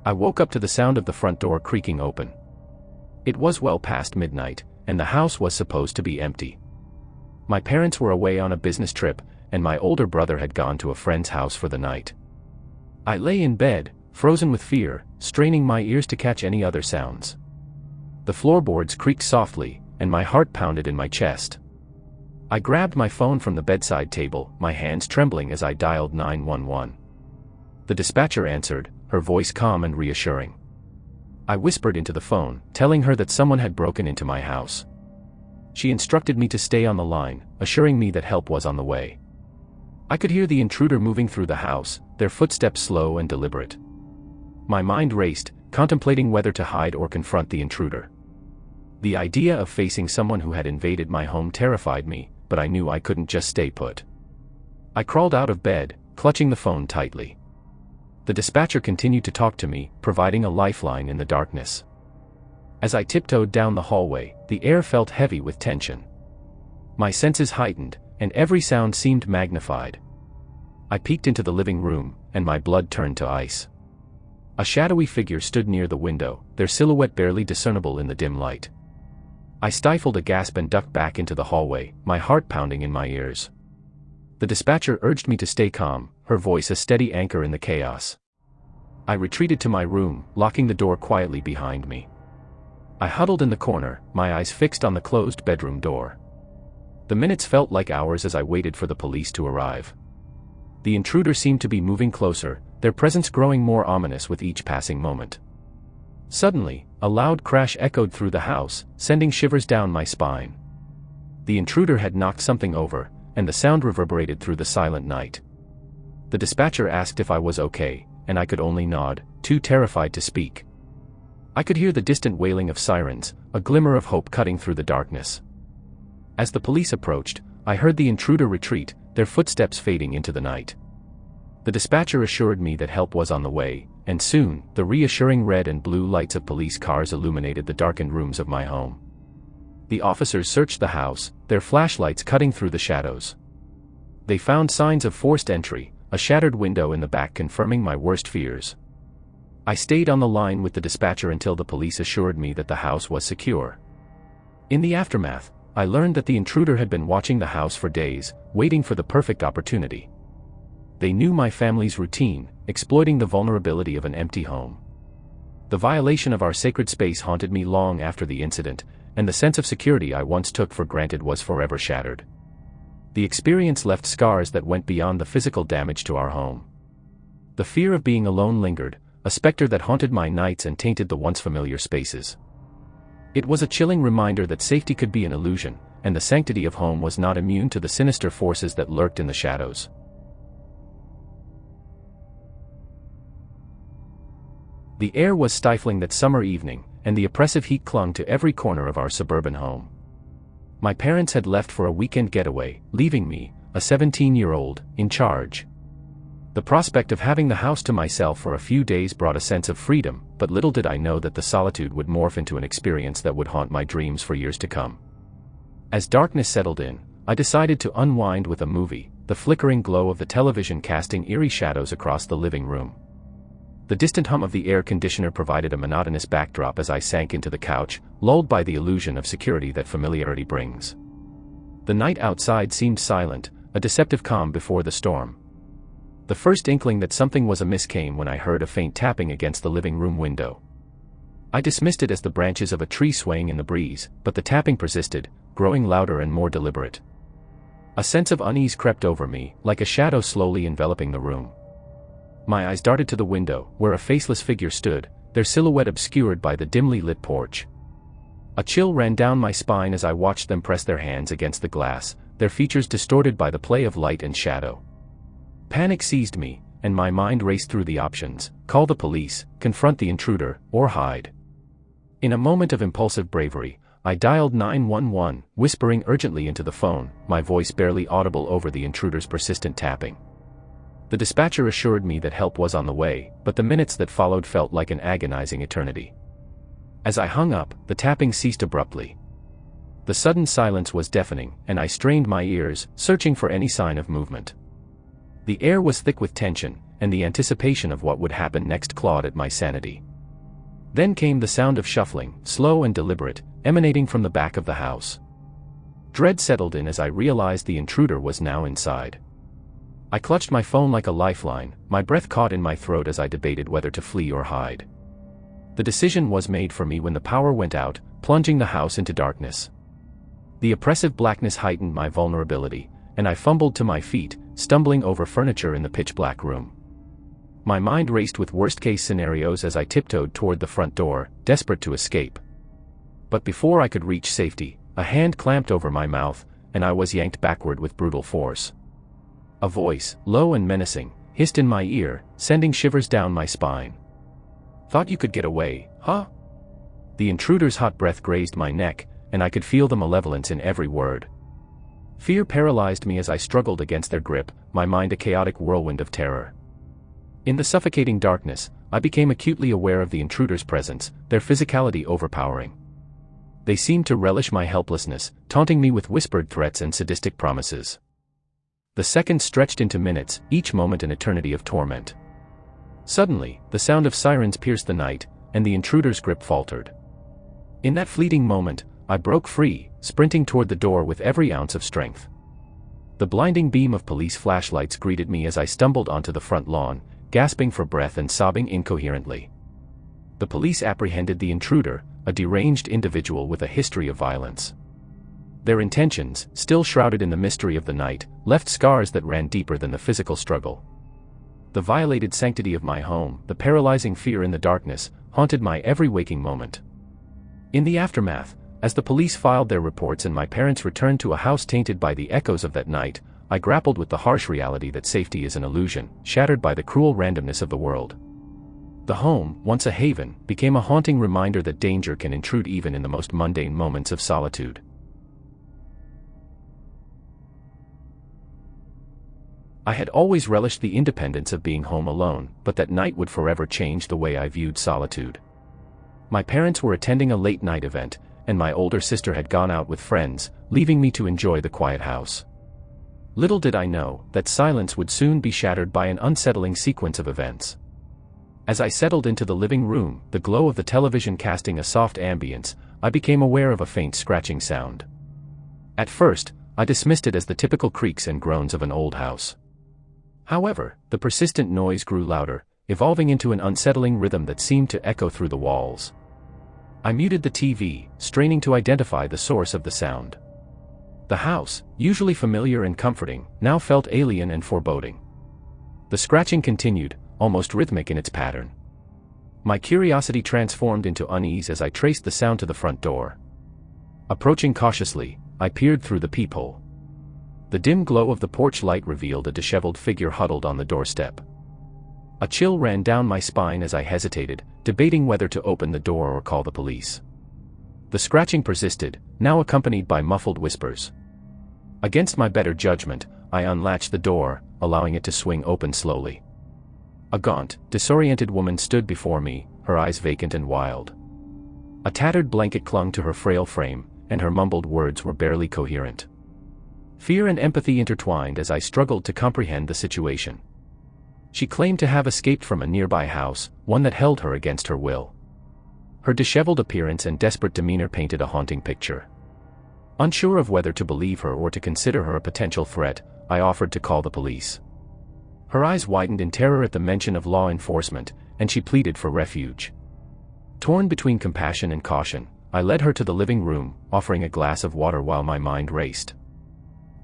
I woke up to the sound of the front door creaking open. It was well past midnight, and the house was supposed to be empty. My parents were away on a business trip, and my older brother had gone to a friend's house for the night. I lay in bed, frozen with fear, straining my ears to catch any other sounds. The floorboards creaked softly, and my heart pounded in my chest. I grabbed my phone from the bedside table, my hands trembling as I dialed 911. The dispatcher answered, her voice calm and reassuring. I whispered into the phone, telling her that someone had broken into my house. She instructed me to stay on the line, assuring me that help was on the way. I could hear the intruder moving through the house, their footsteps slow and deliberate. My mind raced, contemplating whether to hide or confront the intruder. The idea of facing someone who had invaded my home terrified me, but I knew I couldn't just stay put. I crawled out of bed, clutching the phone tightly. The dispatcher continued to talk to me, providing a lifeline in the darkness. As I tiptoed down the hallway, the air felt heavy with tension. My senses heightened, and every sound seemed magnified. I peeked into the living room, and my blood turned to ice. A shadowy figure stood near the window, their silhouette barely discernible in the dim light. I stifled a gasp and ducked back into the hallway, my heart pounding in my ears. The dispatcher urged me to stay calm, her voice a steady anchor in the chaos. I retreated to my room, locking the door quietly behind me. I huddled in the corner, my eyes fixed on the closed bedroom door. The minutes felt like hours as I waited for the police to arrive. The intruder seemed to be moving closer, their presence growing more ominous with each passing moment. Suddenly, a loud crash echoed through the house, sending shivers down my spine. The intruder had knocked something over, and the sound reverberated through the silent night. The dispatcher asked if I was okay, and I could only nod, too terrified to speak. I could hear the distant wailing of sirens, a glimmer of hope cutting through the darkness. As the police approached, I heard the intruder retreat, their footsteps fading into the night. The dispatcher assured me that help was on the way, and soon, the reassuring red and blue lights of police cars illuminated the darkened rooms of my home. The officers searched the house, their flashlights cutting through the shadows. They found signs of forced entry, a shattered window in the back confirming my worst fears. I stayed on the line with the dispatcher until the police assured me that the house was secure. In the aftermath, I learned that the intruder had been watching the house for days, waiting for the perfect opportunity. They knew my family's routine, exploiting the vulnerability of an empty home. The violation of our sacred space haunted me long after the incident, and the sense of security I once took for granted was forever shattered. The experience left scars that went beyond the physical damage to our home. The fear of being alone lingered, a specter that haunted my nights and tainted the once familiar spaces. It was a chilling reminder that safety could be an illusion, and the sanctity of home was not immune to the sinister forces that lurked in the shadows. The air was stifling that summer evening, and the oppressive heat clung to every corner of our suburban home. My parents had left for a weekend getaway, leaving me, a 17-year-old, in charge. The prospect of having the house to myself for a few days brought a sense of freedom, but little did I know that the solitude would morph into an experience that would haunt my dreams for years to come. As darkness settled in, I decided to unwind with a movie, the flickering glow of the television casting eerie shadows across the living room. The distant hum of the air conditioner provided a monotonous backdrop as I sank into the couch, lulled by the illusion of security that familiarity brings. The night outside seemed silent, a deceptive calm before the storm. The first inkling that something was amiss came when I heard a faint tapping against the living room window. I dismissed it as the branches of a tree swaying in the breeze, but the tapping persisted, growing louder and more deliberate. A sense of unease crept over me, like a shadow slowly enveloping the room. My eyes darted to the window, where a faceless figure stood, their silhouette obscured by the dimly lit porch. A chill ran down my spine as I watched them press their hands against the glass, their features distorted by the play of light and shadow. Panic seized me, and my mind raced through the options: call the police, confront the intruder, or hide. In a moment of impulsive bravery, I dialed 911, whispering urgently into the phone, my voice barely audible over the intruder's persistent tapping. The dispatcher assured me that help was on the way, but the minutes that followed felt like an agonizing eternity. As I hung up, the tapping ceased abruptly. The sudden silence was deafening, and I strained my ears, searching for any sign of movement. The air was thick with tension, and the anticipation of what would happen next clawed at my sanity. Then came the sound of shuffling, slow and deliberate, emanating from the back of the house. Dread settled in as I realized the intruder was now inside. I clutched my phone like a lifeline, my breath caught in my throat as I debated whether to flee or hide. The decision was made for me when the power went out, plunging the house into darkness. The oppressive blackness heightened my vulnerability, and I fumbled to my feet, stumbling over furniture in the pitch-black room. My mind raced with worst-case scenarios as I tiptoed toward the front door, desperate to escape. But before I could reach safety, a hand clamped over my mouth, and I was yanked backward with brutal force. A voice, low and menacing, hissed in my ear, sending shivers down my spine. "Thought you could get away, huh?" The intruder's hot breath grazed my neck, and I could feel the malevolence in every word. Fear paralyzed me as I struggled against their grip, my mind a chaotic whirlwind of terror. In the suffocating darkness, I became acutely aware of the intruder's presence, their physicality overpowering. They seemed to relish my helplessness, taunting me with whispered threats and sadistic promises. The seconds stretched into minutes, each moment an eternity of torment. Suddenly, the sound of sirens pierced the night, and the intruder's grip faltered. In that fleeting moment, I broke free, sprinting toward the door with every ounce of strength. The blinding beam of police flashlights greeted me as I stumbled onto the front lawn, gasping for breath and sobbing incoherently. The police apprehended the intruder, a deranged individual with a history of violence. Their intentions, still shrouded in the mystery of the night, left scars that ran deeper than the physical struggle. The violated sanctity of my home, the paralyzing fear in the darkness, haunted my every waking moment. In the aftermath, as the police filed their reports and my parents returned to a house tainted by the echoes of that night, I grappled with the harsh reality that safety is an illusion, shattered by the cruel randomness of the world. The home, once a haven, became a haunting reminder that danger can intrude even in the most mundane moments of solitude. I had always relished the independence of being home alone, but that night would forever change the way I viewed solitude. My parents were attending a late-night event, and my older sister had gone out with friends, leaving me to enjoy the quiet house. Little did I know that silence would soon be shattered by an unsettling sequence of events. As I settled into the living room, the glow of the television casting a soft ambience, I became aware of a faint scratching sound. At first, I dismissed it as the typical creaks and groans of an old house. However, the persistent noise grew louder, evolving into an unsettling rhythm that seemed to echo through the walls. I muted the TV, straining to identify the source of the sound. The house, usually familiar and comforting, now felt alien and foreboding. The scratching continued, almost rhythmic in its pattern. My curiosity transformed into unease as I traced the sound to the front door. Approaching cautiously, I peered through the peephole. The dim glow of the porch light revealed a disheveled figure huddled on the doorstep. A chill ran down my spine as I hesitated, debating whether to open the door or call the police. The scratching persisted, now accompanied by muffled whispers. Against my better judgment, I unlatched the door, allowing it to swing open slowly. A gaunt, disoriented woman stood before me, her eyes vacant and wild. A tattered blanket clung to her frail frame, and her mumbled words were barely coherent. Fear and empathy intertwined as I struggled to comprehend the situation. She claimed to have escaped from a nearby house, one that held her against her will. Her disheveled appearance and desperate demeanor painted a haunting picture. Unsure of whether to believe her or to consider her a potential threat, I offered to call the police. Her eyes widened in terror at the mention of law enforcement, and she pleaded for refuge. Torn between compassion and caution, I led her to the living room, offering a glass of water while my mind raced.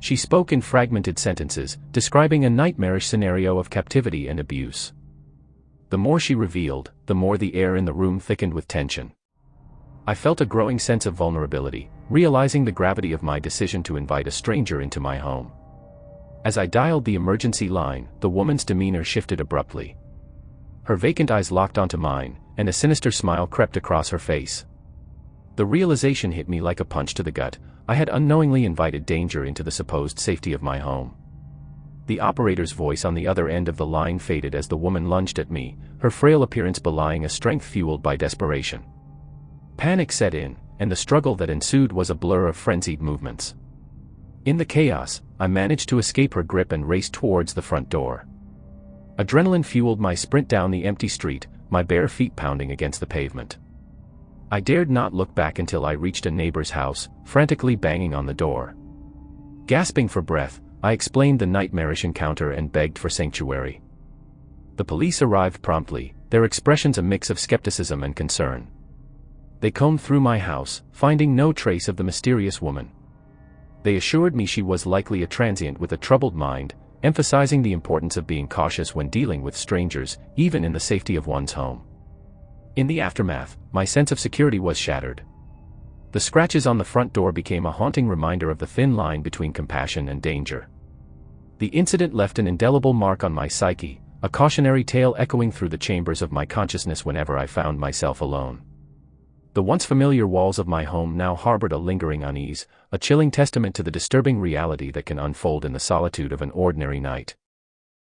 She spoke in fragmented sentences, describing a nightmarish scenario of captivity and abuse. The more she revealed, the more the air in the room thickened with tension. I felt a growing sense of vulnerability, realizing the gravity of my decision to invite a stranger into my home. As I dialed the emergency line, the woman's demeanor shifted abruptly. Her vacant eyes locked onto mine, and a sinister smile crept across her face. The realization hit me like a punch to the gut. I had unknowingly invited danger into the supposed safety of my home. The operator's voice on the other end of the line faded as the woman lunged at me, her frail appearance belying a strength fueled by desperation. Panic set in, and the struggle that ensued was a blur of frenzied movements. In the chaos, I managed to escape her grip and raced towards the front door. Adrenaline fueled my sprint down the empty street, my bare feet pounding against the pavement. I dared not look back until I reached a neighbor's house, frantically banging on the door. Gasping for breath, I explained the nightmarish encounter and begged for sanctuary. The police arrived promptly, their expressions a mix of skepticism and concern. They combed through my house, finding no trace of the mysterious woman. They assured me she was likely a transient with a troubled mind, emphasizing the importance of being cautious when dealing with strangers, even in the safety of one's home. In the aftermath, my sense of security was shattered. The scratches on the front door became a haunting reminder of the thin line between compassion and danger. The incident left an indelible mark on my psyche, a cautionary tale echoing through the chambers of my consciousness whenever I found myself alone. The once familiar walls of my home now harbored a lingering unease, a chilling testament to the disturbing reality that can unfold in the solitude of an ordinary night.